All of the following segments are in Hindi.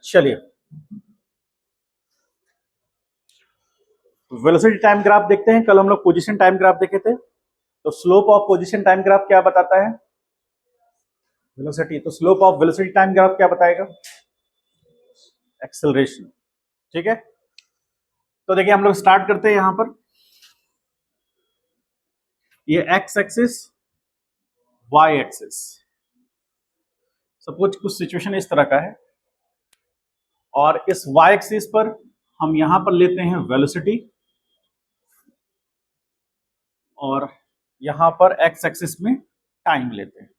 चलिए, वेलोसिटी टाइम ग्राफ देखते हैं। कल हम लोग पोजीशन टाइम ग्राफ देखे थे। तो slope of position time graph क्या बताता है? वेलोसिटी। तो slope of velocity time graph क्या बताएगा? एक्सेलरेशन। ठीक है, तो देखिए हम लोग स्टार्ट करते हैं यहां पर। ये X axis, Y axis. Suppose कुछ सिचुएशन इस तरह का है और इस वाई एक्सिस पर हम यहां पर लेते हैं वेलोसिटी और यहां पर एक्स एक्सिस में टाइम लेते हैं।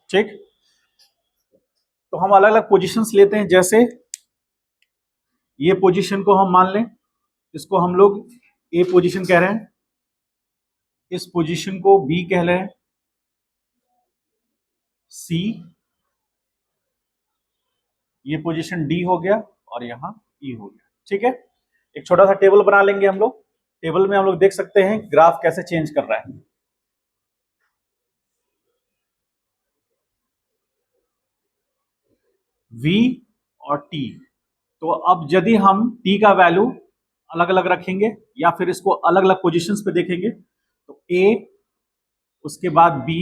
ठीक, तो हम अलग अलग पोजीशंस लेते हैं। जैसे ये पोजीशन को हम मान लें, इसको हम लोग ए पोजीशन कह रहे हैं, इस पोजीशन को बी कह रहे हैं, सी, ये पोजीशन डी हो गया और यहां ई हो गया। ठीक है, एक छोटा सा टेबल बना लेंगे हम लोग। टेबल में हम लोग देख सकते हैं ग्राफ कैसे चेंज कर रहा है। V और T। तो अब यदि हम T का वैल्यू अलग अलग रखेंगे या फिर इसको अलग अलग पोजीशंस पे देखेंगे तो A, उसके बाद B,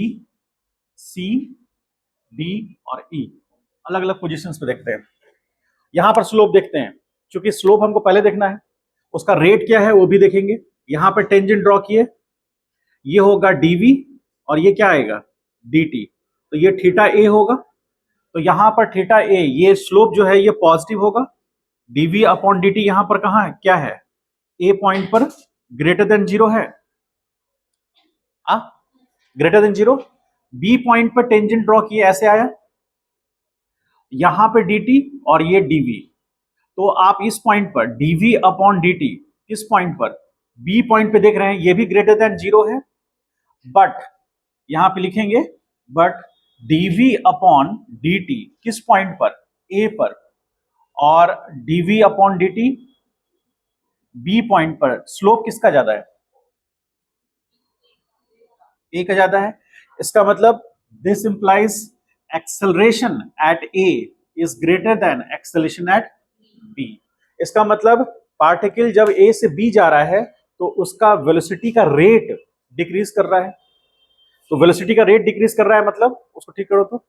C, D और E अलग अलग पोजीशंस पे देखते हैं। यहां पर स्लोप देखते हैं, क्योंकि स्लोप हमको पहले देखना है, उसका रेट क्या है वो भी देखेंगे। यहां पर टेंजेंट ड्रॉ किए, ये होगा dv और ये क्या आएगा dt। तो ये थीटा a होगा। तो यहां पर थीटा a, ये स्लोप जो है ये पॉजिटिव होगा। dv अपॉन dt यहां पर कहां है, क्या है, a पॉइंट पर ग्रेटर देन जीरो है, greater than zero. b point पर टेंजेंट ड्रॉ किए, ऐसे आया, यहां पे dt और ये dv। तो आप इस पॉइंट पर dv अपॉन dt किस पॉइंट पर, b पॉइंट पे देख रहे हैं, ये भी ग्रेटर देन जीरो है। बट यहां पे लिखेंगे बट dv अपॉन dt किस पॉइंट पर, a पर, और dv upon dt b point पर। स्लोप किसका ज्यादा है, a का ज्यादा है। इसका मतलब this implies acceleration at a is greater then acceleration at b। इसका मतलब पार्टिकल जब a से b जा रहा है तो उसका वेलोसिटी का रेट डिक्रीज कर रहा है। तो वेलोसिटी का रेट डिक्रीज कर रहा है, मतलब उसको ठीक करो तो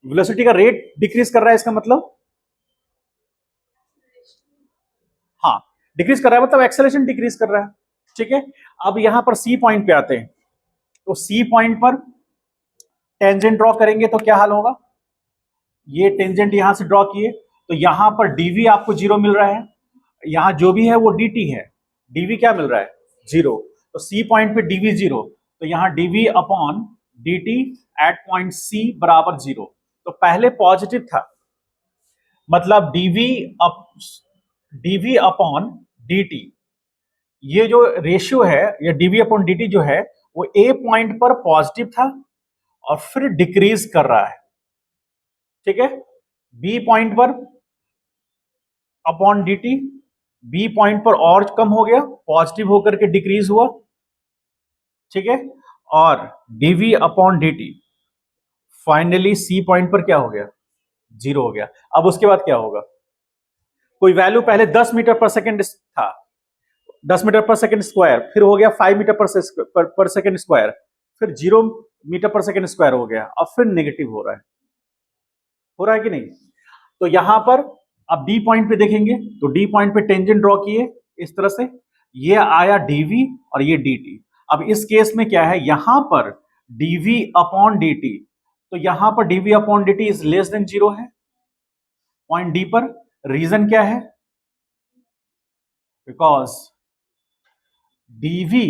वेलोसिटी का रेट डिक्रीज कर रहा है, इसका मतलब हाँ डिक्रीज कर रहा है, मतलब एक्सेलरेशन डिक्रीज कर रहा है। ठीक है, अब यहां पर सी पॉइंट पे आते हैं। तो सी पॉइंट पर टेंजेंट ड्रॉ करेंगे तो क्या हाल होगा, ये टेंजेंट यहां से ड्रॉ किए तो यहां पर डीवी आपको जीरो मिल रहा है, यहां जो भी है वो dt है, dv क्या मिल रहा है, जीरो। तो सी पॉइंट पे dv जीरो, तो यहां dv upon dt at point C बराबर जीरो। तो पहले पॉजिटिव था, मतलब dv अपॉन dt, ये जो रेशियो है, ये dv अपॉन dt जो है वो a पॉइंट पर पॉजिटिव था और फिर डिक्रीज कर रहा है। ठीक है, b पॉइंट पर अपॉन dt, b पॉइंट पर और कम हो गया, पॉजिटिव होकर के डिक्रीज हुआ। ठीक है, और dv upon dt finally c point पर क्या हो गया, जीरो हो गया। अब उसके बाद क्या होगा, कोई वैल्यू पहले 10 मीटर पर सेकेंड था, 10 मीटर पर सेकेंड स्क्वायर, फिर हो गया 5 मीटर पर सेकेंड स्क्वायर, फिर 0 मीटर पर सेकेंड स्क्वायर हो गया, अब फिर नेगेटिव हो रहा है, हो रहा है कि नहीं। तो यहां पर अब डी पॉइंट पे देखेंगे तो डी पॉइंट पे टेंजेंट ड्रॉ किए इस तरह से, ये आया dv और ये dt। अब इस केस में क्या है, यहां पर dv अपॉन dt, तो यहां पर dv upon dt is less than zero है पॉइंट डी पर। रीजन क्या है, because dv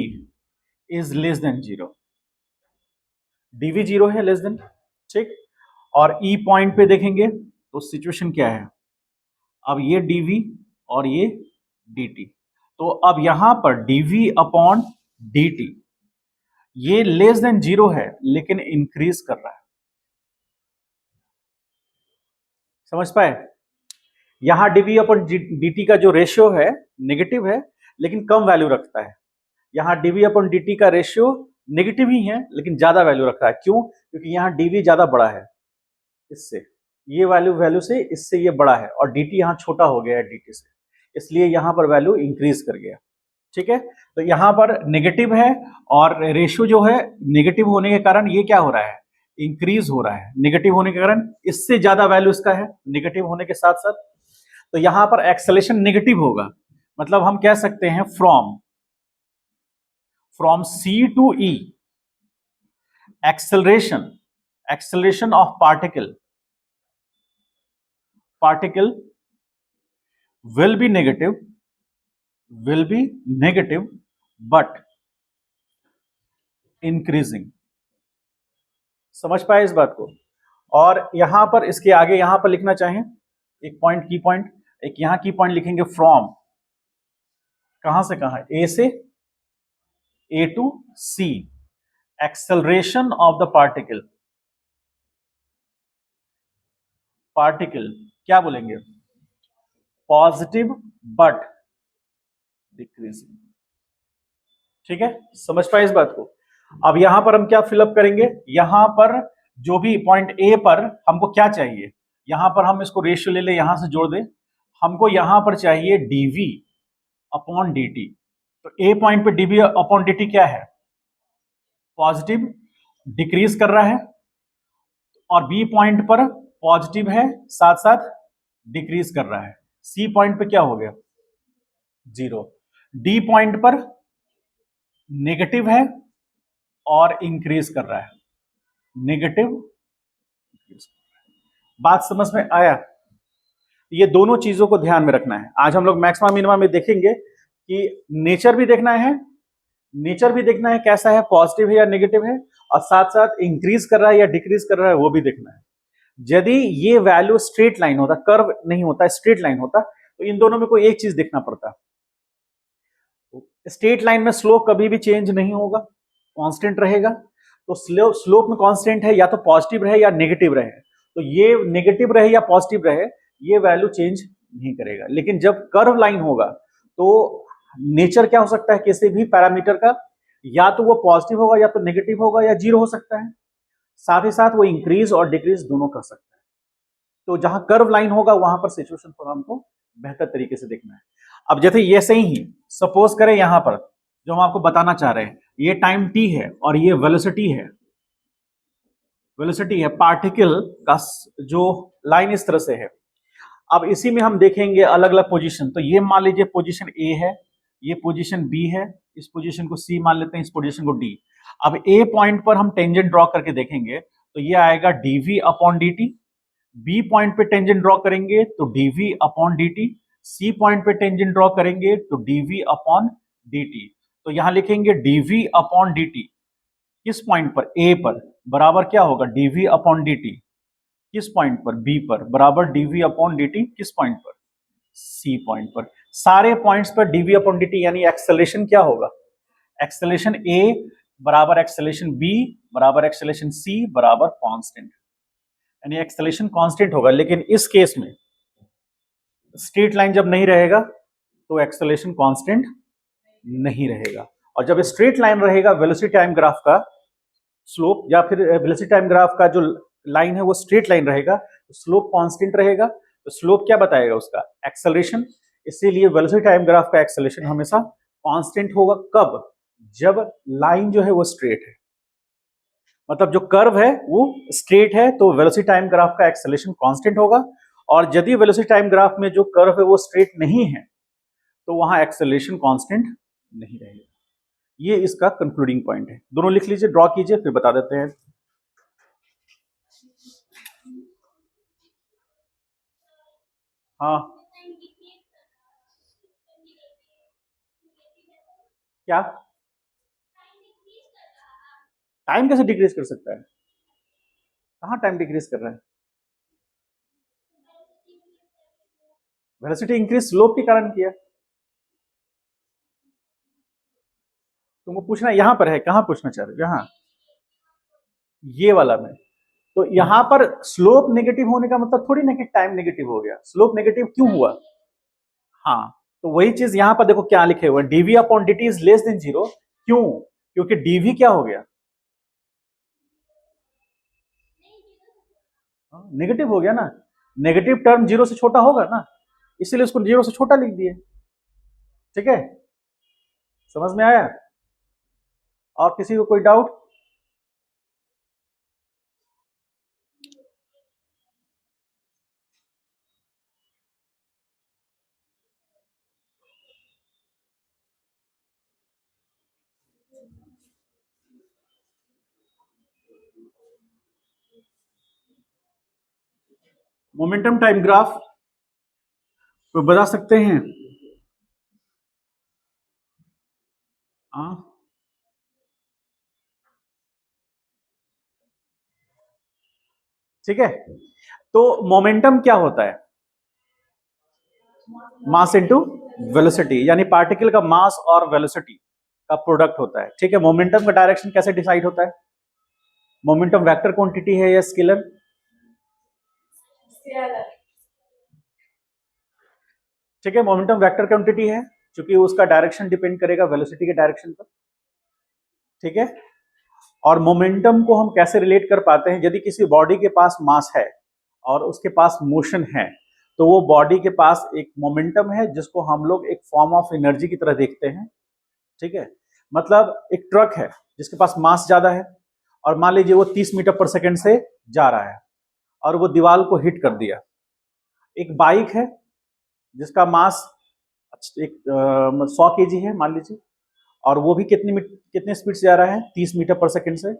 is less than zero, dv zero है, लेस देन। ठीक, और ई पॉइंट पे देखेंगे तो सिचुएशन क्या है, अब ये dv और ये dt, तो अब यहां पर dv अपॉन dt ये लेस देन जीरो है लेकिन इंक्रीज कर रहा है, समझ पाए। यहां dv अपॉन dt का जो रेशियो है नेगेटिव है लेकिन कम वैल्यू रखता है, यहां dv अपॉन dt का रेशियो नेगेटिव ही है लेकिन ज्यादा वैल्यू रख रहा है। क्यों? क्योंकि यहाँ डीवी ज्यादा बड़ा है इससे, ये वैल्यू वैल्यू से इससे ये बड़ा है और dt यहाँ छोटा हो गया है dt से, इसलिए यहाँ पर वैल्यू इंक्रीज कर गया। ठीक है, तो यहाँ पर नेगेटिव है और रेशियो जो है नेगेटिव होने के कारण ये क्या हो रहा है, इंक्रीज हो रहा है। नेगेटिव होने के कारण इससे ज्यादा वैल्यू इसका है नेगेटिव होने के साथ साथ, तो यहां पर एक्सेलेरेशन नेगेटिव होगा। मतलब हम कह सकते हैं from C to E acceleration of particle will be negative but increasing। समझ पाए इस बात को? और यहां पर इसके आगे यहां पर लिखना चाहें एक पॉइंट, की पॉइंट, एक यहां की पॉइंट लिखेंगे, फ्रॉम कहां से कहां, ए से A to C, acceleration of the particle क्या बोलेंगे, पॉजिटिव बट डिक्रीजिंग। ठीक है, समझ पाए इस बात को? अब यहां पर हम क्या फिलअप करेंगे, यहां पर जो भी पॉइंट ए पर हमको क्या चाहिए, यहां पर हम इसको रेशियो ले ले, यहां से जोड़ दे, हमको यहां पर चाहिए dv अपॉन dt। तो ए पॉइंट पे dv अपॉन dt क्या है, पॉजिटिव, डिक्रीज कर रहा है, और बी पॉइंट पर पॉजिटिव है साथ साथ डिक्रीज कर रहा है, सी पॉइंट पे क्या हो गया, 0, डी पॉइंट पर नेगेटिव है और इंक्रीज कर रहा है, नेगेटिव। बात समझ में आया? ये दोनों चीजों को ध्यान में रखना है। आज हम लोग मैक्सिमा मिनिमा में देखेंगे कि नेचर भी देखना है, कैसा है, पॉजिटिव है या नेगेटिव है, और साथ साथ इंक्रीज कर रहा है या डिक्रीज कर रहा है वो भी देखना है। यदि ये वैल्यू स्ट्रेट लाइन होता, कर्व नहीं होता, स्ट्रेट लाइन होता, तो इन दोनों में कोई एक चीज देखना पड़ता। स्ट्रेट लाइन में स्लोप कभी भी चेंज नहीं होगा, कांस्टेंट रहेगा। तो स्लोप में कांस्टेंट है, या तो पॉजिटिव रहे या नेगेटिव रहे, तो ये नेगेटिव रहे या पॉजिटिव रहे ये वैल्यू चेंज नहीं करेगा। लेकिन जब कर्व लाइन होगा तो नेचर क्या हो सकता है किसी भी पैरामीटर का, या तो वो पॉजिटिव होगा या तो नेगेटिव होगा या जीरो हो सकता है, साथ ही साथ वो इंक्रीज और डिक्रीज दोनों कर सकता है। तो जहां कर्व लाइन होगा वहां पर सिचुएशन को हमको बेहतर तरीके से देखना है। अब जैसे ये सही ही सपोज करें, यहां पर जो हम आपको बताना चाह रहे हैं, ये टाइम t है और ये वेलोसिटी है पार्टिकल का, जो लाइन इस तरह से है। अब इसी में हम देखेंगे अलग अलग पोजीशन। तो ये मान लीजिए पोजीशन A है, ये पोजीशन B है, इस पोजीशन को C मान लेते हैं, इस पोजीशन को D। अब A पॉइंट पर हम टेंजेंट ड्रॉ करके देखेंगे तो ये आएगा dv upon dt। B point पे टेंजेंट ड्रॉ करेंगे तो dv upon dt। C point पे टेंजेंट ड्रॉ करेंगे तो dv अपॉन dt। तो यहां लिखेंगे dv अपॉन dt किस पॉइंट पर, A पर, बराबर क्या होगा, dv अपॉन dt किस पॉइंट पर, B पर, बराबर dv अपॉन dt किस पॉइंट पर, C पॉइंट पर। सारे पॉइंट्स पर dv अपॉन dt, यानी एक्सेलरेशन क्या होगा, एक्सेलरेशन A बराबर एक्सेलरेशन B बराबर एक्सेलरेशन C बराबर कांस्टेंट, यानी एक्सेलरेशन कांस्टेंट होगा। लेकिन इस केस में स्ट्रेट लाइन जब नहीं रहेगा तो एक्सेलरेशन कांस्टेंट नहीं रहेगा, और जब स्ट्रेट लाइन रहेगा वेलोसिटी टाइम ग्राफ का स्लोप, या फिर वेलोसिटी टाइम ग्राफ का जो लाइन है वो स्ट्रेट लाइन रहेगा, तो स्लोप कांस्टेंट रहेगा। तो स्लोप क्या बताएगा उसका, एक्सेलरेशन। इसीलिए वेलोसिटी टाइम ग्राफ का एक्सेलरेशन हमेशा कांस्टेंट होगा। कब, जब लाइन जो है वो स्ट्रेट है, मतलब जो कर्व है वो स्ट्रेट है, तो वेलोसिटी टाइम ग्राफ का एक्सेलरेशन कांस्टेंट होगा। और यदि वेलोसिटी टाइम ग्राफ में जो कर्व है वो स्ट्रेट नहीं है तो वहां एक्सेलरेशन कांस्टेंट नहीं रहेगा। ये इसका कंक्लूडिंग पॉइंट है। दोनों लिख लीजिए, ड्रॉ कीजिए, फिर बता देते हैं। हाँ, क्या, टाइम कैसे डिक्रीज कर सकता है, कहां टाइम डिक्रीज कर रहा है, वेलोसिटी इंक्रीज स्लोप के कारण किया। तुमको पूछना यहां पर है, कहां पूछना चाह रहे हो, यहां ये वाला में। तो यहां पर स्लोप नेगेटिव होने का मतलब थोड़ी ना कि टाइम नेगेटिव हो गया। स्लोप नेगेटिव क्यों हुआ, हाँ, तो वही चीज यहां पर देखो क्या लिखे हुए, dv upon dt is less than zero. क्यों, क्योंकि डीवी क्या हो गया, नेगेटिव हो गया ना, नेगेटिव टर्म जीरो से छोटा होगा ना, इसीलिए उसको जीरो से छोटा लिख दिए। ठीक है, समझ में आया? और किसी को कोई डाउट? मोमेंटम टाइम ग्राफ कोई बता सकते हैं? हाँ, ठीक है। तो मोमेंटम क्या होता है? मास इनटू वेलोसिटी, यानी पार्टिकल का मास और वेलोसिटी का प्रोडक्ट होता है। ठीक है, मोमेंटम का डायरेक्शन कैसे डिसाइड होता है? मोमेंटम वेक्टर क्वांटिटी है या स्केलर? ठीक है, मोमेंटम वेक्टर क्वांटिटी है, क्योंकि उसका डायरेक्शन डिपेंड करेगा वेलोसिटी के डायरेक्शन पर। ठीक है, और मोमेंटम को हम कैसे रिलेट कर पाते हैं? यदि किसी बॉडी के पास मास है और उसके पास मोशन है, तो वो बॉडी के पास एक मोमेंटम है, जिसको हम लोग एक फॉर्म ऑफ एनर्जी की तरह देखते हैं। ठीक है, मतलब एक ट्रक है जिसके पास मास ज्यादा है, और मान लीजिए वो 30 मीटर पर सेकंड से जा रहा है और वो दीवार को हिट कर दिया। एक बाइक है जिसका मास एक 100 केजी है मान लीजिए, और वो भी कितने स्पीड से जा रहा है, 30 मीटर पर सेकंड से,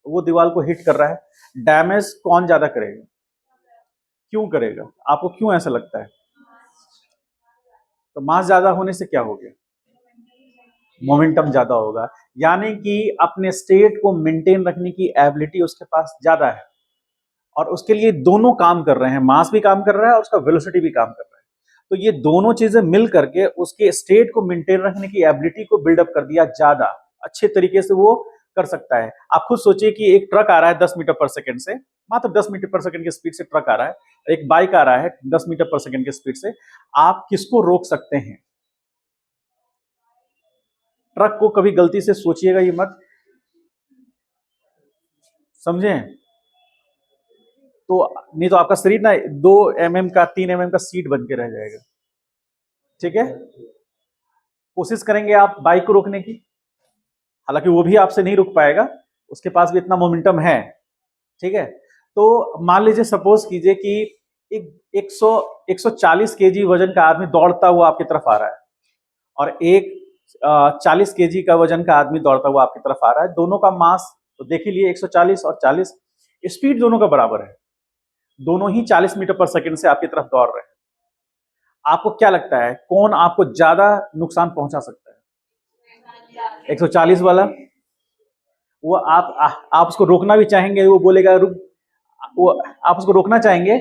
वो दीवार को हिट कर रहा है। डैमेज कौन ज्यादा करेगा? क्यों करेगा? आपको क्यों ऐसा लगता है? तो मास ज्यादा होने से क्या हो गया? मोमेंटम ज्यादा होगा, यानी कि अपने स्टेट को मेंटेन रखने की एबिलिटी उसके पास ज्यादा है, और उसके लिए दोनों काम कर रहे हैं, मास भी काम कर रहा है और उसका वेलोसिटी भी काम कर रहा है। तो ये दोनों चीजें मिल करके उसके स्टेट को मेंटेन रखने की एबिलिटी को बिल्डअप कर दिया, ज्यादा अच्छे तरीके से वो कर सकता है। आप खुद सोचिए कि एक ट्रक आ रहा है 10 मीटर पर सेकंड से, मात्र 10 मीटर पर सेकंड की स्पीड से ट्रक आ रहा है, एक बाइक आ रहा है 10 मीटर पर सेकंड की स्पीड से, आप किसको रोक सकते हैं? ट्रक को कभी गलती से सोचिएगा ये मत, समझे? तो नहीं तो आपका शरीर ना 2 mm का 3 mm का सीट बन के रह जाएगा। ठीक है, कोशिश करेंगे आप बाइक को रोकने की, हालांकि वो भी आपसे नहीं रुक पाएगा, उसके पास भी इतना मोमेंटम है। ठीक है, तो मान लीजिए सपोज कीजिए कि एक 140 केजी वजन का आदमी दौड़ता हुआ आपकी तरफ आ रहा है, और एक 40 केजी का वजन का आदमी दौड़ता हुआ आपकी तरफ आ रहा है। दोनों का मास तो देख ही लिए, 140 और 40, स्पीड दोनों का बराबर है, दोनों ही 40 मीटर पर सेकंड से आपकी तरफ दौड़ रहे हैं। आपको क्या लगता है कौन आपको ज्यादा नुकसान पहुंचा सकता है? 140 वाला। वो आप उसको रोकना भी चाहेंगे, वो बोलेगा रुक, वो आप उसको रोकना चाहेंगे,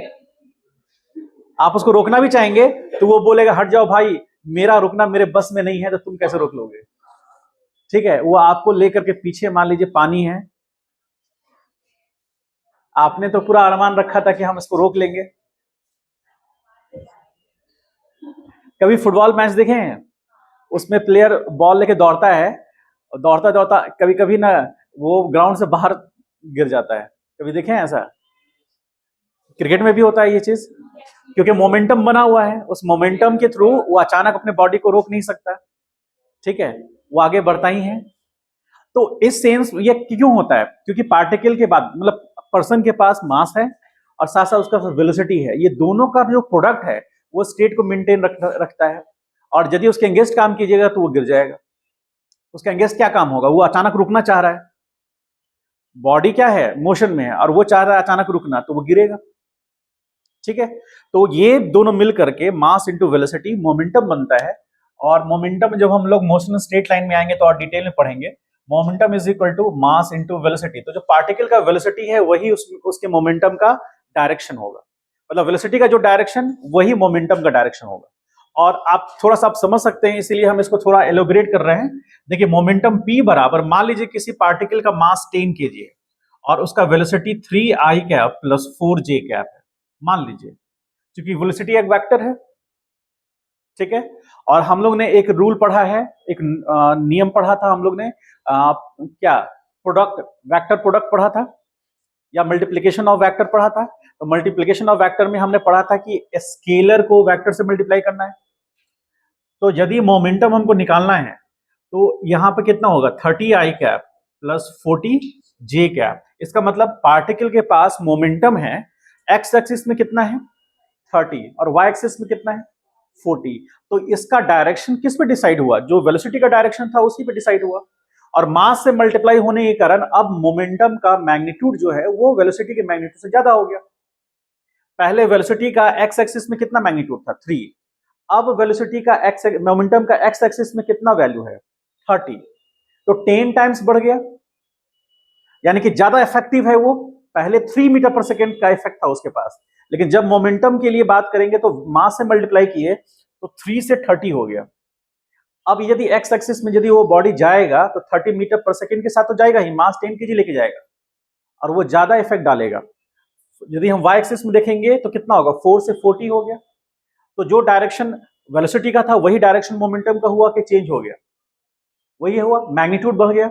आप उसको रोकना भी चाहेंगे तो वो बोलेगा हट जाओ भाई, मेरा रुकना मेरे बस में नहीं है, तो तुम कैसे रोक लोगे? ठीक है, वो आपको लेकर के पीछे मान लीजिए पानी है, आपने तो पूरा अरमान रखा था कि हम इसको रोक लेंगे। कभी फुटबॉल मैच देखे हैं? उसमें प्लेयर बॉल लेके दौड़ता है, और दौड़ता दौड़ता कभी कभी ना वो ग्राउंड से बाहर गिर जाता है, कभी देखे हैं ऐसा? क्रिकेट में भी होता है ये चीज, क्योंकि मोमेंटम बना हुआ है, उस मोमेंटम के थ्रू वो अचानक अपने बॉडी को रोक नहीं सकता। ठीक है, वो आगे बढ़ता ही है। तो इस सेंस ये क्यों होता है? क्योंकि पार्टिकल के बाद मतलब पर्सन के पास मास है और साथ साथ उसका वेलोसिटी है, ये दोनों का जो प्रोडक्ट है वो स्टेट को मेंटेन रखता है। और यदि उसके अगेंस्ट काम कीजिएगा तो वो गिर जाएगा। उसके अगेंस्ट क्या काम होगा? वो अचानक रुकना चाह रहा है, बॉडी क्या है, मोशन में है, और वो चाह रहा है अचानक रुकना, तो वो गिरेगा। ठीक है, तो ये दोनों मिल करके मास इंटू वेलोसिटी मोमेंटम बनता है। और मोमेंटम जब हम लोग मोशन स्ट्रेट लाइन में आएंगे तो और डिटेल में पढ़ेंगे। Momentum is equal to mass into velocity. तो जो पार्टिकल का वेलोसिटी है वही उसके मोमेंटम का डायरेक्शन होगा, मतलब वेलोसिटी का जो डायरेक्शन वही मोमेंटम का डायरेक्शन होगा। और आप थोड़ा सा आप समझ सकते हैं, इसीलिए हम इसको थोड़ा एलोबरेट कर रहे हैं। देखिए मोमेंटम p बराबर, मान लीजिए किसी पार्टिकल का मास 10 kg है और उसका velocity 3i cap plus 4j cap है, मान लीजिए, क्योंकि वेलोसिटी एक वेक्टर है। ठीक है। और हम लोग ने एक रूल पढ़ा है, एक नियम पढ़ा था हम लोग ने, क्या, प्रोडक्ट, वेक्टर प्रोडक्ट पढ़ा था, या मल्टीप्लीकेशन ऑफ वेक्टर पढ़ा था। तो मल्टीप्लीकेशन ऑफ वेक्टर में हमने पढ़ा था कि स्केलर को वेक्टर से मल्टीप्लाई करना है। तो यदि मोमेंटम हमको निकालना है तो यहां पर कितना होगा, 30i cap plus 40j cap. इसका मतलब पार्टिकल के पास मोमेंटम है, एक्स एक्सिस में कितना है 30 और वाई एक्सिस में कितना है 40। तो इसका डायरेक्शन किस पे डिसाइड हुआ, जो वेलोसिटी का डायरेक्शन था उसी पे डिसाइड हुआ। और मास से मल्टीप्लाई होने के कारण अब मोमेंटम का मैग्नीट्यूड जो है वो वेलोसिटी के मैग्नीट्यूड से ज्यादा हो गया। पहले वेलोसिटी का एक्स एक्सिस में कितना मैग्नीट्यूड था 3, अब वेलोसिटी का एक्स मोमेंटम का एक्स एक्सिस में कितना वैल्यू है 30, तो 10 टाइम्स बढ़ गया, यानी कि ज्यादा इफेक्टिव है वो। पहले 3 मीटर पर सेकेंड का इफेक्ट था उसके पास, लेकिन जब मोमेंटम के लिए बात करेंगे तो मास से मल्टीप्लाई किए तो 3 से 30 हो गया। अब यदि एक्स एक्सिस में यदि वो बॉडी जाएगा तो 30 मीटर पर सेकेंड के साथ तो जाएगा ही, मास 10 केजी लेके जाएगा और वो ज्यादा इफेक्ट डालेगा। यदि हम वाई एक्सिस में देखेंगे तो कितना होगा, 4 से 40 हो गया। तो जो डायरेक्शन वेलोसिटी का था वही डायरेक्शन मोमेंटम का हुआ कि चेंज हो गया, वही हुआ, मैग्नीट्यूड बढ़ गया।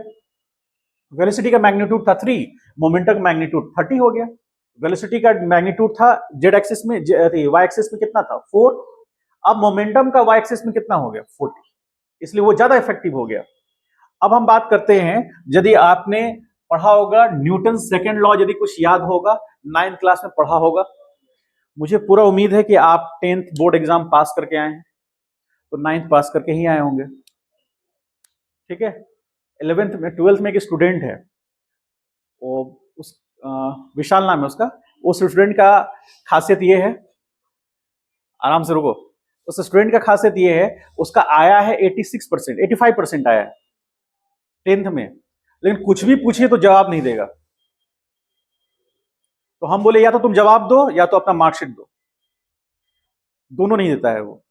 वेलोसिटी का मैग्नीट्यूड था 3, मोमेंटम का मैग्नीट्यूड 30 हो गया। वेलोसिटी का मैग्नीट्यूड था जेड एक्सिस में, वाई एक्सिस में कितना था 4, अब मोमेंटम का वाई एक्सिस में कितना हो गया 40, इसलिए वो ज्यादा इफेक्टिव हो गया। अब हम बात करते हैं, यदि आपने पढ़ा होगा न्यूटन सेकेंड लॉ, यदि कुछ याद होगा 9th क्लास में पढ़ा होगा, मुझे पूरा उम्मीद है कि आप 10th बोर्ड एग्जाम पास करके आए हैं, तो 9th पास करके ही आए होंगे, ठीक है। 11th में 12th में एक स्टूडेंट है, वो उस विशाल नाम है उसका, उस स्टूडेंट का खासियत ये है, आराम से रुको, उस स्टूडेंट का खासियत ये है, उसका आया है 86%, 85% आया है 10th में, लेकिन कुछ भी पूछिए तो जवाब नहीं देगा। तो हम बोले या तो तुम जवाब दो या तो अपना मार्कशीट दो, दोनों नहीं देता है वो,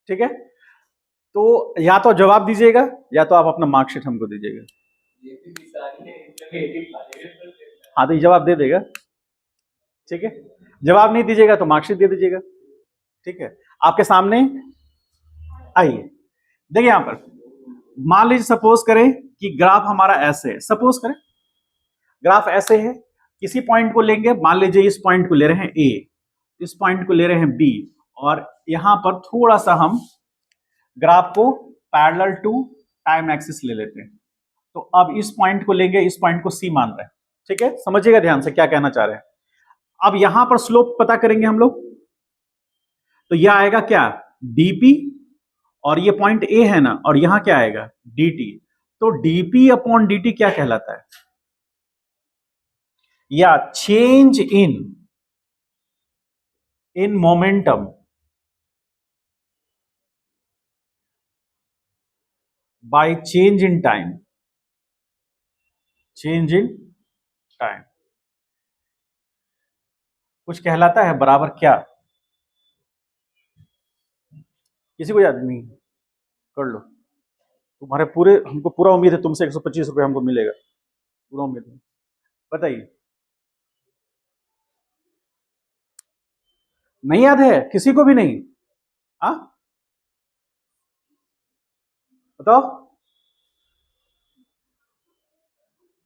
ठीक है। तो या तो जवाब दीजिएगा या तो आप अपना मार्कशीट हमको दीजिएगा। हाँ तो ये जवाब दे देगा, ठीक है। जवाब नहीं दीजिएगा तो मार्कशीट दे दीजिएगा, ठीक है। आपके सामने आइए, देखिए यहां पर मान लीजिए सपोज करें कि ग्राफ हमारा ऐसे है, सपोज करें ग्राफ ऐसे है, किसी पॉइंट को लेंगे, मान लीजिए इस पॉइंट को ले रहे हैं ए, इस पॉइंट को ले रहे हैं बी, और यहां पर थोड़ा सा हम ग्राफ को पैरेलल टू टाइम एक्सिस ले लेते हैं। तो अब इस पॉइंट को लेंगे, इस पॉइंट को सी मान रहे हैं, ठीक है। समझिएगा ध्यान से क्या कहना चाह रहे हैं। अब यहां पर स्लोप पता करेंगे हम लोग, तो यह आएगा क्या dp, और ये पॉइंट ए है ना, और यहां क्या आएगा dt। तो dp अपॉन dt क्या कहलाता है, या change in momentum by change in time, change in time कुछ कहलाता है बराबर क्या, किसी को याद नहीं, कर लो, तुम्हारे पूरे, हमको पूरा उम्मीद है तुमसे 125 रुपये हमको मिलेगा, पूरा उम्मीद है, बताइए। नहीं याद है किसी को भी नहीं, हाँ बताओ,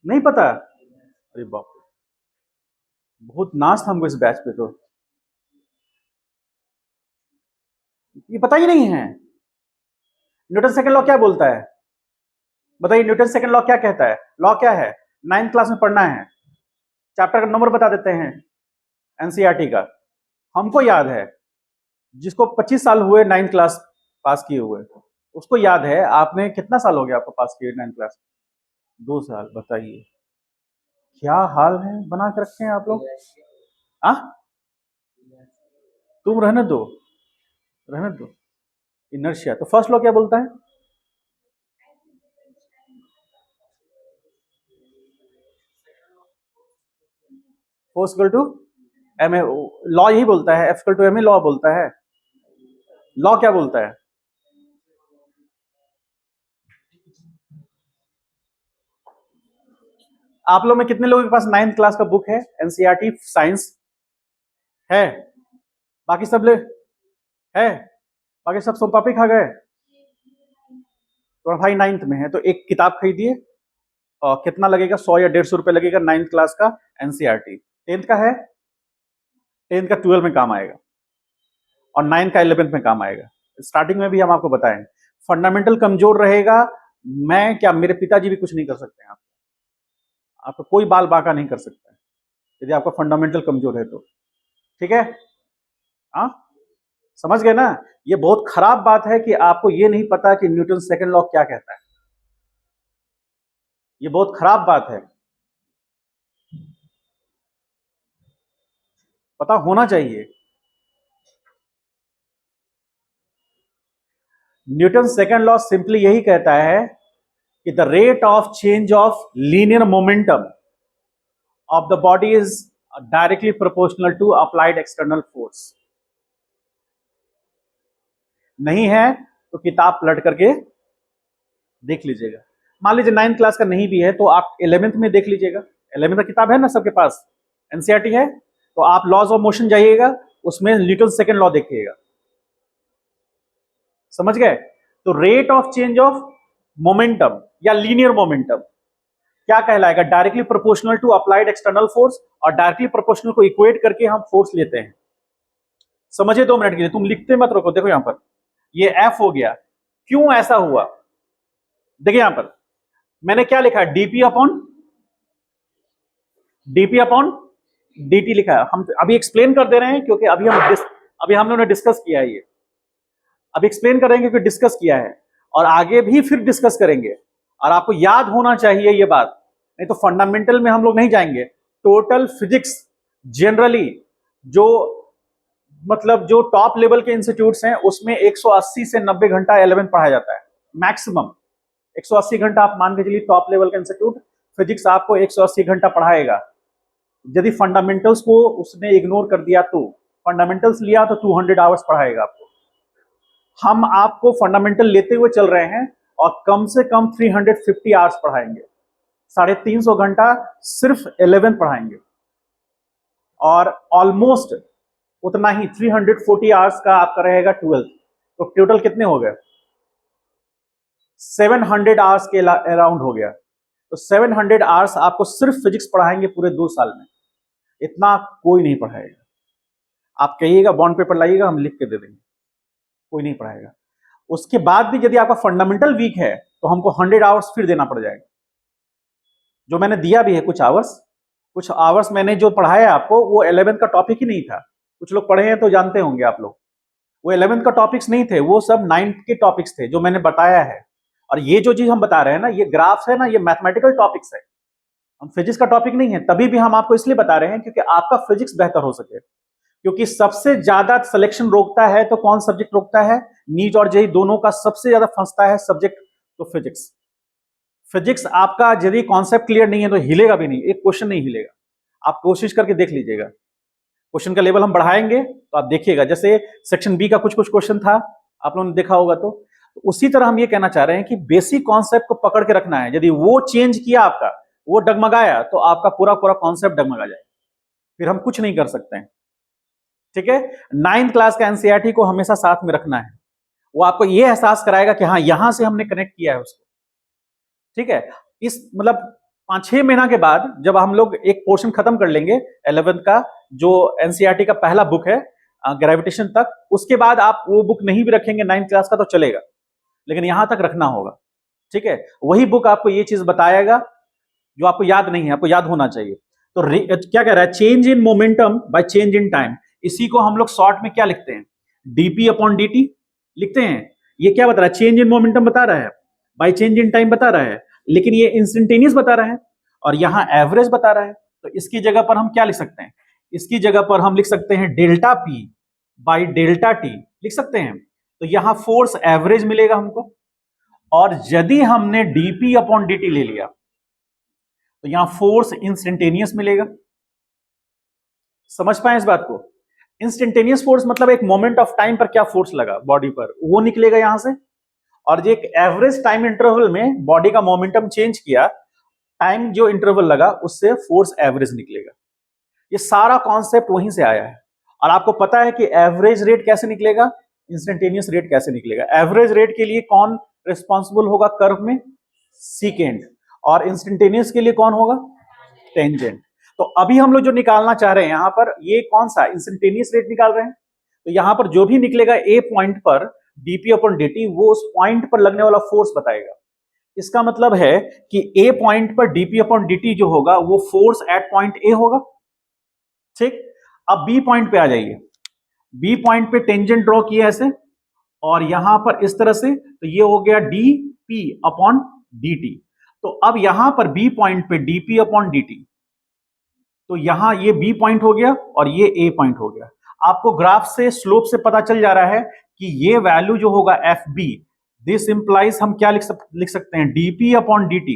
नहीं पता, अरे बाप रे, बहुत नाच था हमको इस बैच पे, तो ये पता ही नहीं है। न्यूटन सेकंड लॉ क्या बोलता है, बताइए, न्यूटन सेकंड लॉ क्या कहता है, लॉ क्या है, 9th क्लास में पढ़ना है, चैप्टर का नंबर बता देते हैं एनसीईआरटी का, हमको याद है, जिसको 25 साल हुए 9th क्लास पास किए हुए, उसको याद है। आपने कितना साल हो गया आपको पास किए 9th क्लास, 2 साल, बताइए क्या हाल है बना के रखे हैं आप लोग। आ तुम रहने दो, रहने दो, इनर्शिया। तो फर्स्ट लॉ क्या बोलता है, force equal to M A, law यही बोलता है, F equal to M A law बोलता है, लॉ क्या बोलता है, आप लोग में कितने लोगों के पास 9th क्लास का बुक है एनसीईआरटी साइंस है, बाकी सब ले है, बाकी सब सोन पापड़ी खा गए? तो भाई 9th में है तो एक किताब खरीदिए और कितना लगेगा, 100 या 150 रुपए लगेगा, 9th क्लास का एनसीईआरटी। 10th का है, 10th का 12 में काम आएगा और 9th का 11th में काम आएगा। स्टार्टिंग में भी हम आपको बताएं, फंडामेंटल कमजोर रहेगा, मैं क्या मेरे पिताजी भी कुछ नहीं कर सकते हैं आपको कोई बाल बांका नहीं कर सकता है यदि आपका फंडामेंटल कमजोर है तो। ठीक है, हाँ समझ गए ना? ये बहुत खराब बात है कि आपको ये नहीं पता कि न्यूटन सेकंड लॉ क्या कहता है, ये बहुत खराब बात है, पता होना चाहिए। न्यूटन सेकंड लॉ सिंपली यही कहता है कि the rate of change of linear momentum of the body is directly proportional to applied external force. नहीं है तो किताब पलट करके देख लीजिएगा। मान लीजिए 9th क्लास का नहीं भी है तो आप 11th में देख लीजिएगा, 11th का किताब है ना सबके पास, एनसीईआरटी है, तो आप लॉज ऑफ मोशन जाइएगा, उसमें न्यूटन सेकंड लॉ देखिएगा। समझ गए? तो rate of change of momentum या लीनियर मोमेंटम क्या कहलाएगा? Directly proportional to applied external force, और डायरेक्टली प्रोपोर्शनल को इक्वेट करके हम फोर्स लेते हैं। समझिए 2 मिनट के लिए, तुम लिखते मत रखो। देखो यहां पर ये एफ हो गया, क्यों ऐसा हुआ? देखिए यहां पर मैंने क्या लिखा है, डीपी अपॉन dt लिखा है। हम अभी एक्सप्लेन कर दे रहे हैं क्योंकि अभी हम लोगों ने डिस्कस किया है, ये अभी एक्सप्लेन करेंगे क्योंकि डिस्कस किया है और आगे भी फिर डिस्कस करेंगे, और आपको याद होना चाहिए ये बात, नहीं तो फंडामेंटल में हम लोग नहीं जाएंगे। टोटल फिजिक्स जनरली जो मतलब जो टॉप लेवल के इंस्टीट्यूट्स हैं उसमें 180 से 90 घंटा 11 पढ़ाया जाता है, मैक्सिमम 180 घंटा आप मान के चलिए। टॉप लेवल का इंस्टीट्यूट फिजिक्स आपको 180 घंटा पढ़ाएगा। यदि फंडामेंटल्स को उसने इग्नोर कर दिया तो, फंडामेंटल्स लिया तो 200 आवर्स पढ़ाएगा आपको। हम आपको फंडामेंटल लेते हुए चल रहे हैं और कम से कम 350 आवर्स पढ़ाएंगे, 350 घंटा सिर्फ 11 पढ़ाएंगे, और ऑलमोस्ट उतना ही 340 आवर्स का आपका रहेगा 12th। तो टोटल कितने हो गए? 700 आवर्स के अराउंड हो गया। तो 700 आवर्स आपको सिर्फ फिजिक्स पढ़ाएंगे पूरे 2 साल में, इतना कोई नहीं पढ़ाएगा। आप कहिएगा बॉन्ड पेपर लाइएगा, हम लिख के दे देंगे, कोई नहीं पढ़ाएगा। उसके बाद भी यदि आपका फंडामेंटल वीक है तो हमको 100 आवर्स फिर देना पड़ जाएगा, जो मैंने दिया भी है। कुछ आवर्स मैंने जो पढ़ाया आपको वो 11th का टॉपिक ही नहीं था। कुछ लोग पढ़े हैं तो जानते होंगे आप लोग, वो 11th का टॉपिक्स नहीं थे, वो सब 9th के टॉपिक्स थे जो मैंने बताया है। और ये जो चीज हम बता रहे हैं ना, ये ग्राफ्स है ना, ये मैथमेटिकल टॉपिक्स है, हम फिजिक्स का टॉपिक नहीं है। तभी भी हम आपको इसलिए बता रहे हैं क्योंकि आपका फिजिक्स बेहतर हो सके। क्योंकि सबसे ज्यादा सिलेक्शन रोकता है तो कौन सब्जेक्ट रोकता है? नीट और जेईई दोनों का सबसे ज्यादा फंसता है सब्जेक्ट तो फिजिक्स। फिजिक्स आपका यदि कॉन्सेप्ट क्लियर नहीं है तो हिलेगा भी नहीं, एक क्वेश्चन नहीं हिलेगा। आप कोशिश करके देख लीजिएगा, क्वेश्चन का लेवल हम बढ़ाएंगे तो आप देखिएगा। जैसे सेक्शन बी का कुछ क्वेश्चन था, आप लोगों ने देखा होगा, तो उसी तरह हम ये कहना चाह रहे हैं कि बेसिक कॉन्सेप्ट को पकड़ के रखना है। यदि वो चेंज किया आपका, वो डगमगाया, तो आपका पूरा पूरा कॉन्सेप्ट डगमगा जाए, फिर हम कुछ नहीं कर सकते हैं। ठीक है, 9th क्लास का एनसीईआरटी को हमेशा साथ में रखना है, वो आपको ये एहसास कराएगा कि हाँ यहां से हमने कनेक्ट किया है उसको। ठीक है, इस मतलब 5-6 महीना के बाद जब हम लोग एक पोर्शन खत्म कर लेंगे 11th का, जो एनसीईआरटी का पहला बुक है ग्रेविटेशन तक, उसके बाद आप वो बुक नहीं भी रखेंगे 9th क्लास का तो चलेगा, लेकिन यहां तक रखना होगा। ठीक है, वही बुक आपको ये चीज बताएगा जो आपको याद नहीं है, आपको याद होना चाहिए। तो क्या कह रहा है? Change in momentum by change in time. इसी को हम लोग शॉर्ट में क्या लिखते हैं? डीपी अपॉन dt लिखते हैं। ये क्या बता रहा है? चेंज इन मोमेंटम बता रहा है, बाय चेंज इन टाइम बता रहा है, लेकिन ये इंस्टेंटेनियस बता रहा है और यहां एवरेज बता रहा है। तो इसकी जगह पर हम क्या लिख सकते हैं? इसकी जगह पर हम लिख सकते हैं delta P by delta T लिख सकते हैं। तो यहां फोर्स एवरेज मिलेगा हमको, और यदि हमने डीपी अपॉन dt ले लिया तो यहां फोर्स इंस्टेंटेनियस मिलेगा। समझ पाए इस बात को? इंस्टेंटेनियस फोर्स मतलब एक मोमेंट ऑफ टाइम पर क्या फोर्स लगा बॉडी पर, वो निकलेगा यहां से। और एक एवरेज टाइम इंटरवल में बॉडी का मोमेंटम चेंज किया, टाइम जो इंटरवल लगा उससे फोर्स एवरेज निकलेगा। ये सारा कॉन्सेप्ट वहीं से आया है। और आपको पता है कि एवरेज रेट कैसे निकलेगा? इंस्टेंटेनियस रेट कैसे निकलेगा? एवरेज रेट के लिए कौन रिस्पॉन्सिबल होगा कर्व में? सीकेंड। और इंस्टेंटेनियस के लिए कौन होगा? टेंजेंट। तो अभी हम लोग जो निकालना चाह रहे हैं यहां पर, ये कौन सा इंस्टेंटेनियस रेट निकाल रहे हैं। तो यहां पर जो भी निकलेगा ए पॉइंट पर डीपी अपॉन dt, वो उस पॉइंट पर लगने वाला फोर्स बताएगा। इसका मतलब है कि ए पॉइंट पर डीपी अपॉन dt जो होगा वो फोर्स एट पॉइंट ए होगा। ठीक। अब बी पॉइंट पे आ जाइए। बी पॉइंट पे टेंजेंट ड्रॉ किया ऐसे, और यहां पर इस तरह से, तो ये हो गया dp अपॉन dt। तो अब यहां पर बी पॉइंट पे dp अपॉन dt, तो यहां ये बी पॉइंट हो गया और ये ए पॉइंट हो गया। आपको ग्राफ से स्लोप से पता चल जा रहा है कि ये वैल्यू जो होगा एफ बी, दिस इंप्लाइज हम क्या लिख सकते हैं? dp अपॉन dt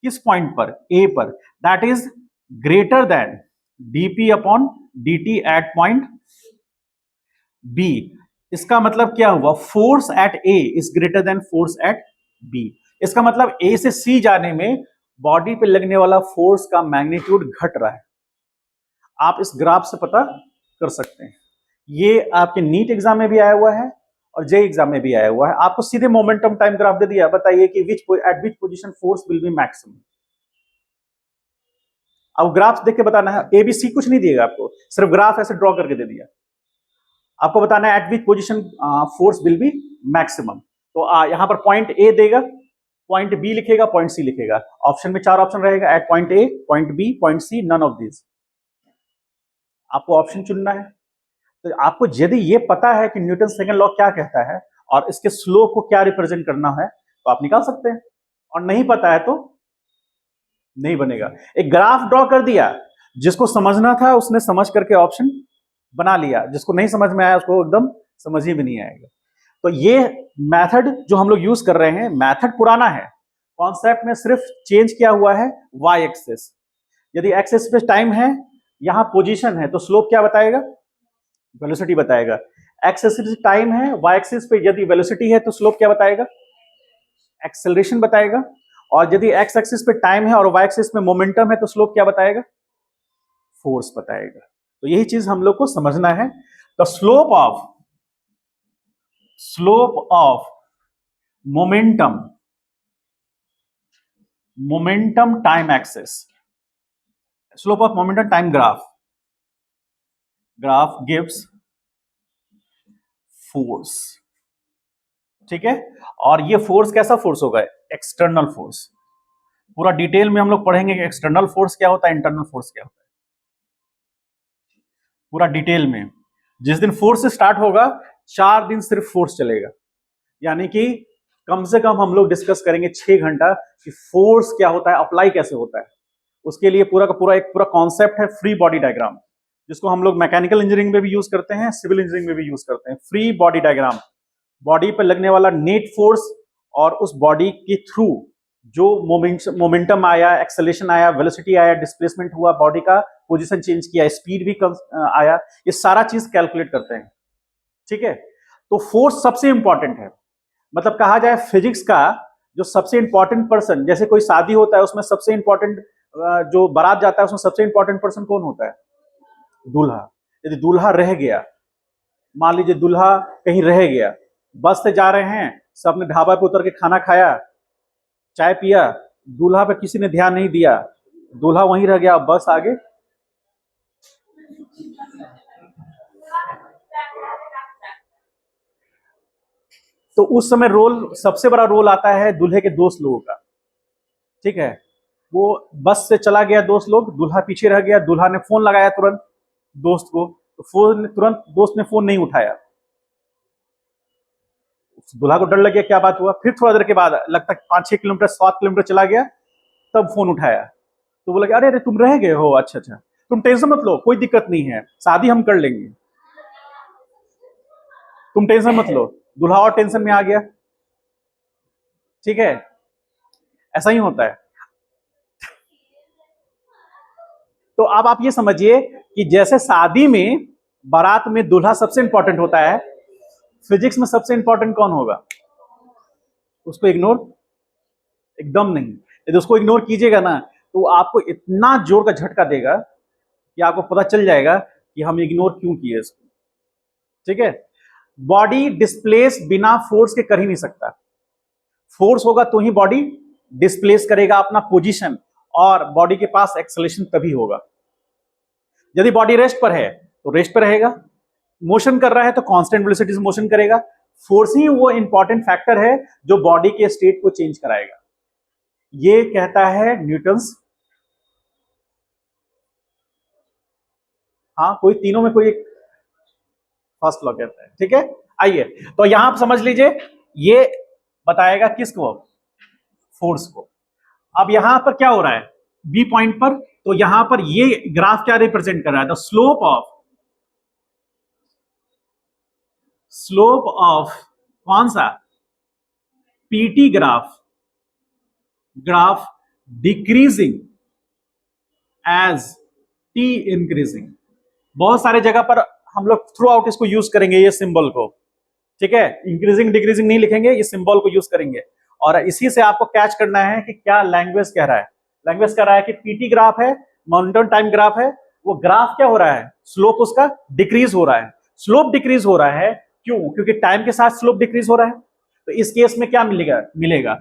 किस पॉइंट पर? ए पर। That is greater than dp upon dt at point B. इसका मतलब क्या हुआ? Force at A is greater than force at B. इसका मतलब ए से सी जाने में बॉडी पे लगने वाला फोर्स का मैग्नीट्यूड घट रहा है। आप इस ग्राफ से पता कर सकते हैं। ये आपके नीट एग्जाम में भी आया हुआ है और जे एग्जाम में भी आया हुआ है। आपको सीधे मोमेंटम टाइम ग्राफ दे दिया, बताइए कि eight which position force will be maximum. अब ग्राफ देख के बताना है, एबीसी कुछ नहीं दिएगा आपको, सिर्फ ग्राफ ऐसे ड्रॉ करके दे दिया। आपको बताना है at which position force will be maximum. तो यहां पर पॉइंट ए देगा, पॉइंट बी लिखेगा, पॉइंट सी लिखेगा। ऑप्शन में 4 ऑप्शन रहेगा, at point A, point B, point C, none of this. आपको ऑप्शन चुनना है। तो आपको यदि ये पता है कि न्यूटन सेकंड लॉ क्या कहता है और इसके स्लोप को क्या रिप्रेजेंट करना है, तो आप निकाल सकते हैं। और नहीं पता है तो नहीं बनेगा। एक ग्राफ ड्रॉ कर दिया, जिसको समझना था उसने समझ करके ऑप्शन बना लिया, जिसको नहीं समझ में आया उसको एकदम समझ ही भी नहीं आएगा। तो ये मेथड जो हम लोग यूज कर रहे हैं, मेथड पुराना है, कॉन्सेप्ट में सिर्फ चेंज किया हुआ है वाई एक्सेस। यदि एक्सेस पे टाइम है, यहां पोजीशन है, तो स्लोप क्या बताएगा? वेलोसिटी बताएगा। एक्सेस टाइम है, वाई एक्सिस पे यदि वेलोसिटी है तो स्लोप क्या बताएगा? एक्सेलरेशन बताएगा। और यदि एक्स एक्सिस पे टाइम है और वाई एक्सिस में मोमेंटम है तो स्लोप क्या बताएगा? फोर्स बताएगा। तो यही चीज हम लोग को समझना है। The slope of momentum time axis, slope of momentum time graph gives force. ठीक है। और ये फोर्स कैसा फोर्स होगा? External force. पूरा डिटेल में हम लोग पढ़ेंगे कि एक्सटर्नल फोर्स क्या होता है, इंटरनल फोर्स क्या होता है, पूरा डिटेल में। जिस दिन फोर्स स्टार्ट होगा 4 दिन सिर्फ फोर्स चलेगा, यानी कि कम से कम हम लोग डिस्कस करेंगे 6 घंटा कि फोर्स क्या होता है, अप्लाई कैसे होता है। उसके लिए पूरा का पूरा एक पूरा कॉन्सेप्ट है फ्री बॉडी डायग्राम, जिसको हम लोग मैकेनिकल इंजीनियरिंग में भी यूज करते हैं, सिविल इंजीनियरिंग में भी यूज करते हैं। फ्री बॉडी डायग्राम, बॉडी पर लगने वाला नेट फोर्स और उस बॉडी के थ्रू जो मोमेंटम आया, एक्सेलरेशन आया, वेलोसिटी आया, डिस्प्लेसमेंट हुआ, बॉडी का पोजीशन चेंज किया, स्पीड भी आया, ये सारा चीज कैलकुलेट करते हैं। ठीक है। तो फोर्स सबसे इंपॉर्टेंट है। मतलब कहा जाए फिजिक्स का जो सबसे इंपॉर्टेंट पर्सन, जैसे कोई शादी होता है उसमें सबसे इंपॉर्टेंट जो बारात जाता है उसमें सबसे इंपॉर्टेंट पर्सन कौन होता है? दूल्हा। यदि दूल्हा रह गया, मान लीजिए दूल्हा कहीं रह गया, बस से जा रहे हैं, सबने ढाबा पे उतर के खाना खाया, चाय पिया, दूल्हा पे किसी ने ध्यान नहीं दिया, दूल्हा वहीं रह गया, बस आगे। तो उस समय सबसे बड़ा रोल आता है दूल्हे के दोस्त लोगों का। ठीक है। वो बस से चला गया दोस्त लोग, दूल्हा पीछे रह गया, दूल्हा ने फोन लगाया तुरंत दोस्त को, तो तुरंत दोस्त ने फोन नहीं उठाया, दूल्हा को डर लग गया क्या बात हुआ। फिर थोड़ा देर के बाद लगता है 5-6 किलोमीटर 7 किलोमीटर चला गया, तब फोन उठाया, तो बोला कि अरे अरे तुम रह गए हो, अच्छा अच्छा, तुम टेंशन मत लो, कोई दिक्कत नहीं है, शादी हम कर लेंगे, तुम टेंशन मत लो। दूल्हा और टेंशन में आ गया। ठीक है। ऐसा ही होता है। तो अब आप ये समझिए कि जैसे शादी में बारात में दूल्हा सबसे इंपॉर्टेंट होता है, फिजिक्स में सबसे इंपॉर्टेंट कौन होगा? उसको इग्नोर एकदम नहीं। यदि उसको इग्नोर कीजिएगा ना तो आपको इतना जोर का झटका देगा कि आपको पता चल जाएगा कि हम इग्नोर क्यों किए इसको। ठीक है। बॉडी डिस्प्लेस बिना फोर्स के कर ही नहीं सकता। फोर्स होगा तो ही बॉडी डिस्प्लेस करेगा अपना पोजीशन, और बॉडी के पास एक्सेलरेशन तभी होगा। यदि बॉडी रेस्ट पर है तो रेस्ट पर रहेगा, मोशन कर रहा है तो कांस्टेंट वेलोसिटी से मोशन करेगा। फोर्स ही वो इंपॉर्टेंट फैक्टर है जो बॉडी के स्टेट को चेंज कराएगा। ये कहता है न्यूटन्स, हाँ कोई तीनों में कोई एक फर्स्ट लॉ कहता है, ठीक है। आइए तो यहां आप समझ लीजिए, ये बताएगा किसको, फोर्स को। अब यहां पर क्या हो रहा है बी पॉइंट पर, तो यहां पर ये ग्राफ क्या रिप्रेजेंट कर रहा है, द स्लोप ऑफ कौन सा, PT graph decreasing as T increasing. बहुत सारे जगह पर हम लोग थ्रू आउट इसको यूज करेंगे, ये सिंबल को, ठीक है। इंक्रीजिंग डिक्रीजिंग नहीं लिखेंगे, ये सिंबल को यूज करेंगे, और इसी से आपको कैच करना है कि क्या लैंग्वेज कह रहा है। लैंग्वेज कह रहा है कि पीटी ग्राफ है, माउंटेन टाइम ग्राफ है, वो ग्राफ क्या हो रहा है, स्लोप उसका डिक्रीज हो रहा है। स्लोप डिक्रीज हो रहा है क्यों, क्योंकि टाइम के साथ स्लोप डिक्रीज हो रहा है। तो इस केस में क्या मिलेगा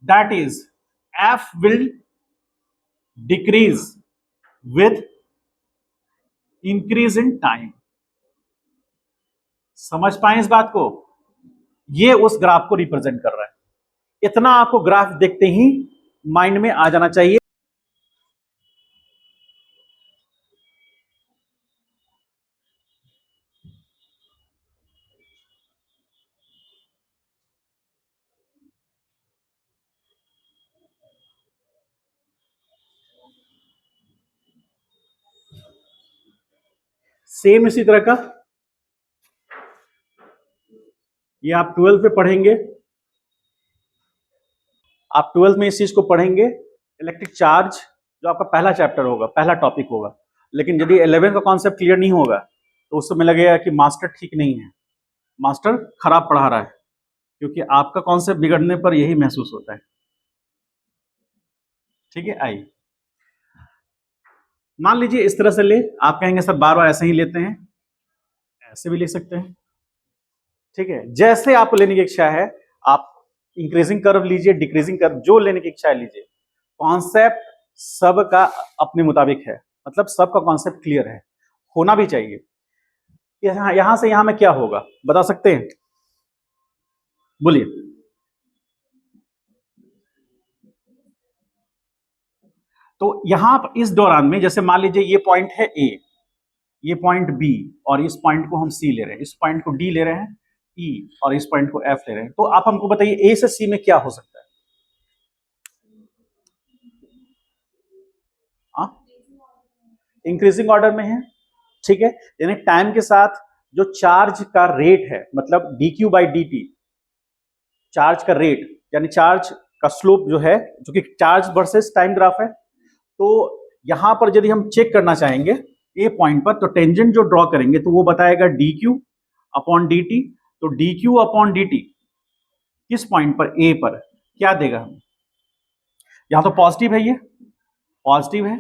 that is F will decrease with increase in time. समझ पाए इस बात को, ये उस ग्राफ को रिप्रेजेंट कर रहा है। इतना आपको ग्राफ देखते ही माइंड में आ जाना चाहिए। सेम इसी तरह का ये आप 12th पे पढ़ेंगे, आप 12th में इस चीज को पढ़ेंगे, इलेक्ट्रिक चार्ज जो आपका पहला चैप्टर होगा, पहला टॉपिक होगा। लेकिन यदि 11 का कॉन्सेप्ट क्लियर नहीं होगा तो उस समय लगेगा कि मास्टर ठीक नहीं है, मास्टर खराब पढ़ा रहा है, क्योंकि आपका कॉन्सेप्ट बिगड़ने पर यही महसूस होता है, ठीक है। आइए मान लीजिए इस तरह से ले, आप कहेंगे सर बार बार ऐसे ही लेते हैं, ऐसे भी ले सकते हैं, ठीक है। जैसे आपको लेने की इच्छा है, आप इंक्रीजिंग कर्व लीजिए, डिक्रीजिंग कर्व, जो लेने की इच्छा है लीजिए। कॉन्सेप्ट सबका अपने मुताबिक है, मतलब सबका कॉन्सेप्ट क्लियर है, होना भी चाहिए। यहां से यहां में क्या होगा बता सकते हैं, बोलिए। तो यहां इस दौरान में जैसे मान लीजिए ये पॉइंट है ए, ये पॉइंट बी, और इस पॉइंट को हम सी ले रहे हैं, इस पॉइंट को डी ले रहे हैं, ई, और इस पॉइंट को एफ ले रहे हैं। तो आप हमको बताइए ए से सी में क्या हो सकता है, इंक्रीजिंग ऑर्डर में है, ठीक है। यानी टाइम के साथ जो चार्ज का रेट है, मतलब dq बाई dt, चार्ज का रेट यानी चार्ज का स्लोप जो है, जो कि चार्ज वर्सेस टाइम ग्राफ है। तो यहां पर यदि हम चेक करना चाहेंगे ए पॉइंट पर, तो टेंजेंट जो ड्रॉ करेंगे तो वो बताएगा dq अपॉन dt। तो dq अपॉन dt किस पॉइंट पर, ए पर, क्या देगा हमें, यहां तो पॉजिटिव है, ये पॉजिटिव है,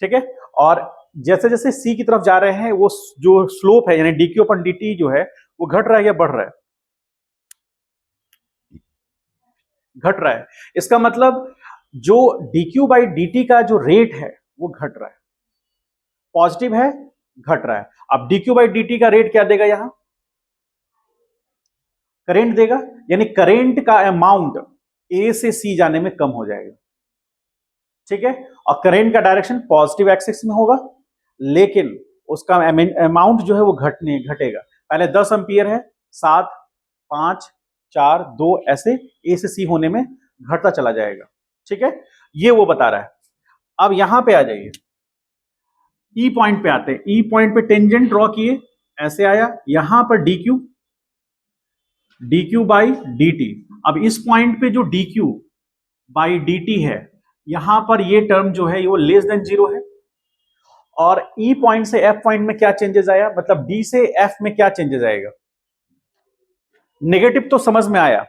ठीक है। और जैसे जैसे सी की तरफ जा रहे हैं, वो जो स्लोप है यानी dq अपन dt जो है वो घट रहा है या बढ़ रहा है, घट रहा है। इसका मतलब जो dq बाई dt का जो रेट है वो घट रहा है, पॉजिटिव है, घट रहा है। अब dq बाई dt का रेट क्या देगा, यहां करेंट देगा, यानी करेंट का अमाउंट ए से सी जाने में कम हो जाएगा, ठीक है। और करेंट का डायरेक्शन पॉजिटिव एक्सिस में होगा, लेकिन उसका अमाउंट जो है वो घटेगा। पहले 10 एम्पियर है, 7, 5, 4, 2 ऐसे ए से सी होने में घटता चला जाएगा, ठीक है। ये वो बता रहा है। अब यहां पे आ जाइए, ई पॉइंट पे आते हैं। ई पॉइंट पे टेंजेंट ड्रॉ किए, ऐसे आया, यहां पर dq बाई dt। अब इस पॉइंट पे जो dq बाई dt है, यहां पर ये टर्म जो है वो लेस देन 0 है। और ई पॉइंट से एफ पॉइंट में क्या चेंजेस आया, मतलब डी से एफ में क्या चेंजेस आएगा, नेगेटिव तो समझ में आया,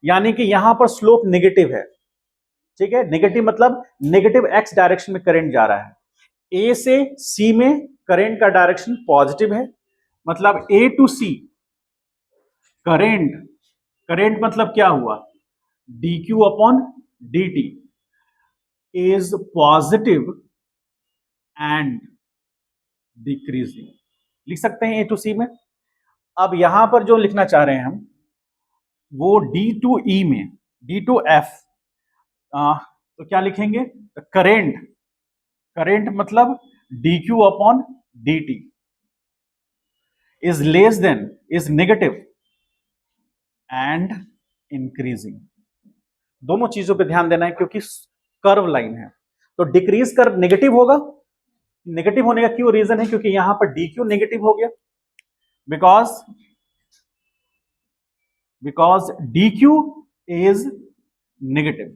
यानी कि यहां पर स्लोप नेगेटिव है, ठीक है। नेगेटिव मतलब नेगेटिव एक्स डायरेक्शन में करंट जा रहा है। ए से सी में करंट का डायरेक्शन पॉजिटिव है, मतलब ए टू सी करेंट, करेंट मतलब क्या हुआ, dq upon dt is positive and decreasing, लिख सकते हैं ए टू सी में। अब यहां पर जो लिखना चाह रहे हैं हम, वो डी टू ई में, डी टू एफ, तो क्या लिखेंगे, करेंट, करेंट मतलब dq upon dt is less than, is negative and increasing. दोनों चीजों पे ध्यान देना है क्योंकि कर्व लाइन है, तो डिक्रीज कर्व नेगेटिव होगा। नेगेटिव होने का क्यों रीजन है, क्योंकि यहां पर dq नेगेटिव हो गया, because dq is negative,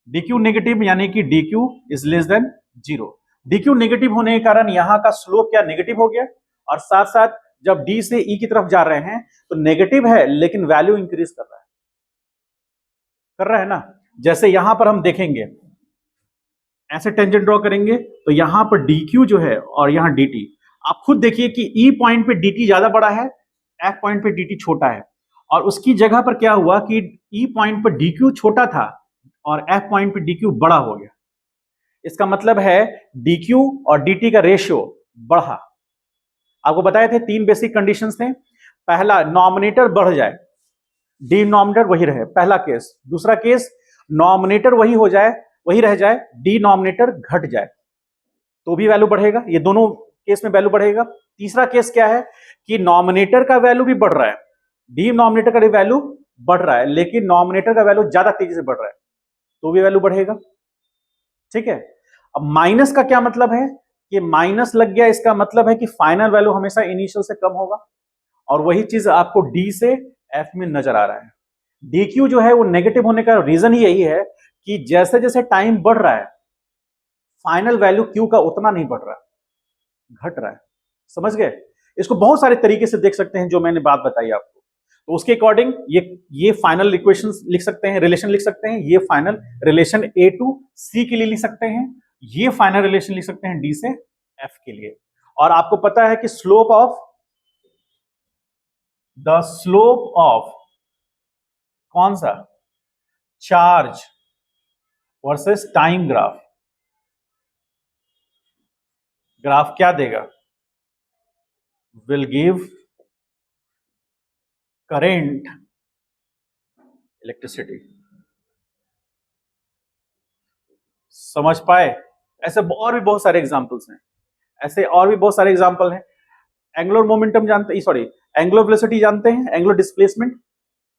dq negative यानी कि dq is less than 0। dq negative होने के कारण यहां का स्लोप क्या नेगेटिव हो गया, और साथ साथ जब d से e की तरफ जा रहे हैं तो नेगेटिव है लेकिन वैल्यू इंक्रीज कर रहा है ना। जैसे यहां पर हम देखेंगे, ऐसे टेंजेंट ड्रॉ करेंगे तो यहां पर dq जो है और यहां dt, आप खुद देखिए कि e पॉइंट पे dt ज्यादा बड़ा है, f पॉइंट पे dt छोटा है, और उसकी जगह पर क्या हुआ कि e पॉइंट पर dq छोटा था और f पॉइंट पे dq बड़ा हो गया। इसका मतलब है dq और dt का रेशियो बढ़ा। आपको बताए थे तीन बेसिक कंडीशंस थे, पहला नॉमिनेटर बढ़ जाए, डिनोमिनेटर वही रहे, पहला केस। दूसरा केस नॉमिनेटर वही हो जाए, वही रह जाए, डिनोमिनेटर घट जाए तो भी वैल्यू बढ़ेगा, ये दोनों केस में वैल्यू बढ़ेगा। तीसरा केस क्या है कि नॉमिनेटर का वैल्यू भी बढ़ रहा है, डिनोमिनेटर का वैल्यू बढ़ रहा है लेकिन नॉमिनेटर का वैल्यू ज्यादा तेजी से बढ़ रहा है तो भी वैल्यू बढ़ेगा। ठीक है, अब माइनस का क्या मतलब है कि माइनस लग गया, इसका मतलब है कि फाइनल वैल्यू हमेशा इनिशियल से कम होगा, और वही चीज आपको डी से एफ में नजर आ रहा है। डी क्यू जो है वो नेगेटिव होने का रीजन ही यही है कि जैसे जैसे टाइम बढ़ रहा है फाइनल वैल्यू क्यू का उतना नहीं बढ़ रहा, घट रहा है। समझ गए? इसको बहुत सारे तरीके से देख सकते हैं जो मैंने बात बताई आपको, तो उसके अकॉर्डिंग ये फाइनल इक्वेशंस लिख सकते हैं, रिलेशन लिख सकते हैं। ये फाइनल रिलेशन ए टू सी के लिए लिख सकते हैं, ये फाइनल रिलेशन लिख सकते हैं डी से एफ के लिए। और आपको पता है कि स्लोप ऑफ कौन सा, charge versus time graph, graph क्या देगा, विल गिव करेंट इलेक्ट्रिसिटी। समझ पाए? ऐसे और भी बहुत सारे एग्जांपल्स हैं, ऐसे और भी बहुत सारे एग्जांपल हैं। एंगुलर मोमेंटम जानते हैं, सॉरी एंगुलर वेलोसिटी जानते हैं, एंगुलर डिस्प्लेसमेंट,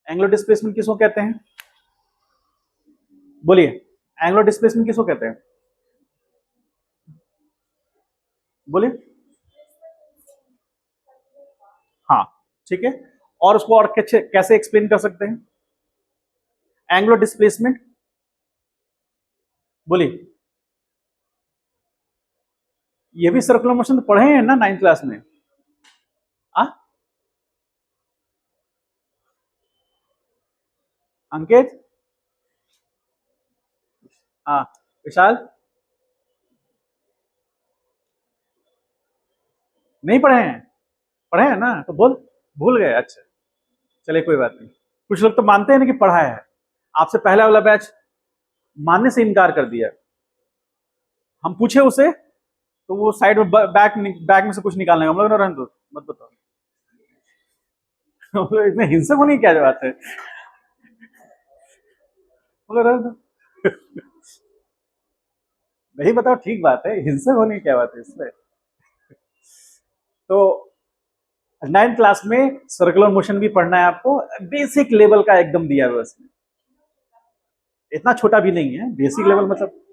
एंगुलर डिस्प्लेसमेंट किसको कहते हैं, बोलिए, एंगुलर डिस्प्लेसमेंट किसको कहते हैं, बोलिए। हाँ ठीक है, और उसको और कैसे एक्सप्लेन कर सकते हैं, एंगुलर डिस्प्लेसमेंट, बोलिए। ये भी सर्कुलर मोशन तो पढ़े हैं ना 9th क्लास में? आ? अंकित, हाँ, विशाल, नहीं पढ़े हैं? पढ़े हैं ना, तो बोल, भूल गए, अच्छा चलिए कोई बात नहीं। कुछ लोग तो मानते हैं ना कि पढ़ा है, आपसे पहला वाला बैच मानने से इनकार कर दिया। हम पूछे उसे तो वो साइड में बैग में से कुछ निकालने का, हम लोग रहने दो, मत बताओ। इतने हिंसक होने की क्या बात है, रहने दो। नहीं बताओ, ठीक बात है, हिंसक होने की क्या बात है इसमें। तो 9th क्लास में सर्कुलर मोशन भी पढ़ना है आपको, बेसिक लेवल का एकदम दिया हुआ इसमें, इतना छोटा भी नहीं है, बेसिक लेवल मतलब।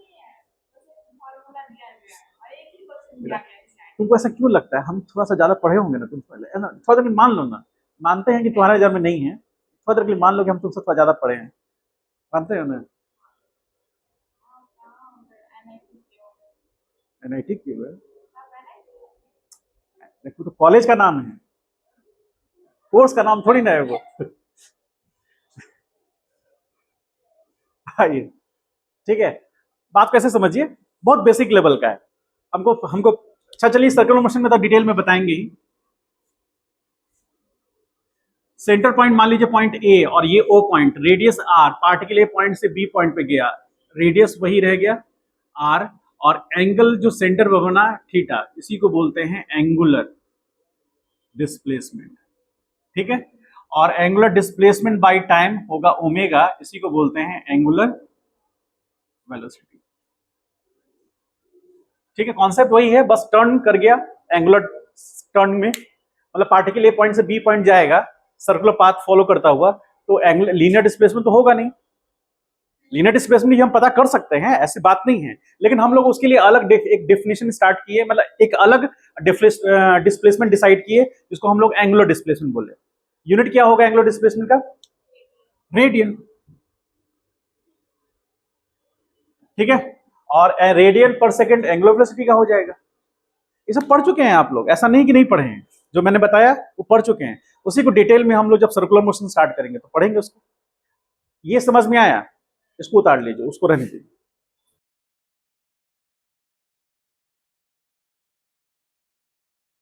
तुमको ऐसा क्यों लगता है, हम थोड़ा सा ज्यादा पढ़े होंगे ना तुम, थोड़ा देर मान लो ना, मानते हैं कि तुम्हारे नजर में नहीं है, थोड़ा देर के लिए मान लो कि हम तुमसे थोड़ा ज्यादा पढ़े हैं, मानते हो ना? एनआईटी क्यों है, देखो तो कॉलेज का नाम है, कोर्स का नाम थोड़ी ना है वो। आइए, ठीक है, बात कैसे समझिए, बहुत बेसिक लेवल का है, हमको हमको अच्छा चलिए सर्कुलर मोशन में तो डिटेल में बताएंगे ही। सेंटर पॉइंट मान लीजिए पॉइंट ए और ये O point, radius R, particle A point से बी पॉइंट पे गया, रेडियस वही रह गया आर, और एंगल जो सेंटर पे बना थीटा, इसी को बोलते हैं एंगुलर डिस्प्लेसमेंट। ठीक है, और एंगुलर डिस्प्लेसमेंट बाय टाइम होगा ओमेगा, इसी को बोलते हैं एंगुलर वेलोसिटी। ठीक है, कॉन्सेप्ट वही है, बस टर्न कर गया एंगुलर टर्न में, मतलब पार्टिकल ए पॉइंट से बी पॉइंट जाएगा सर्कुलर पाथ फॉलो करता हुआ, तो एंगुलर लीनियर डिस्प्लेसमेंट तो होगा नहीं। लीनियर डिस्प्लेसमेंट हम पता कर सकते हैं, ऐसी बात नहीं है, लेकिन हम लोग उसके लिए अलग एक डेफिनेशन स्टार्ट किए, मतलब एक अलग डिस्प्लेसमेंट डिसाइड किए, जिसको हम लोग एंगुलर डिस्प्लेसमेंट बोले। यूनिट क्या होगा एंगुलर डिस्प्लेसमेंट का? रेडियन। ठीक है, और रेडियन पर सेकंड एंगुलर वेलोसिटी का हो जाएगा। ये सब पढ़ चुके हैं आप लोग, ऐसा नहीं कि नहीं पढ़े हैं, जो मैंने बताया वो पढ़ चुके हैं। उसी को डिटेल में हम लोग जब सर्कुलर मोशन स्टार्ट करेंगे तो पढ़ेंगे उसको। ये समझ में आया? इसको उतार लीजिए, उसको रहने दीजिए।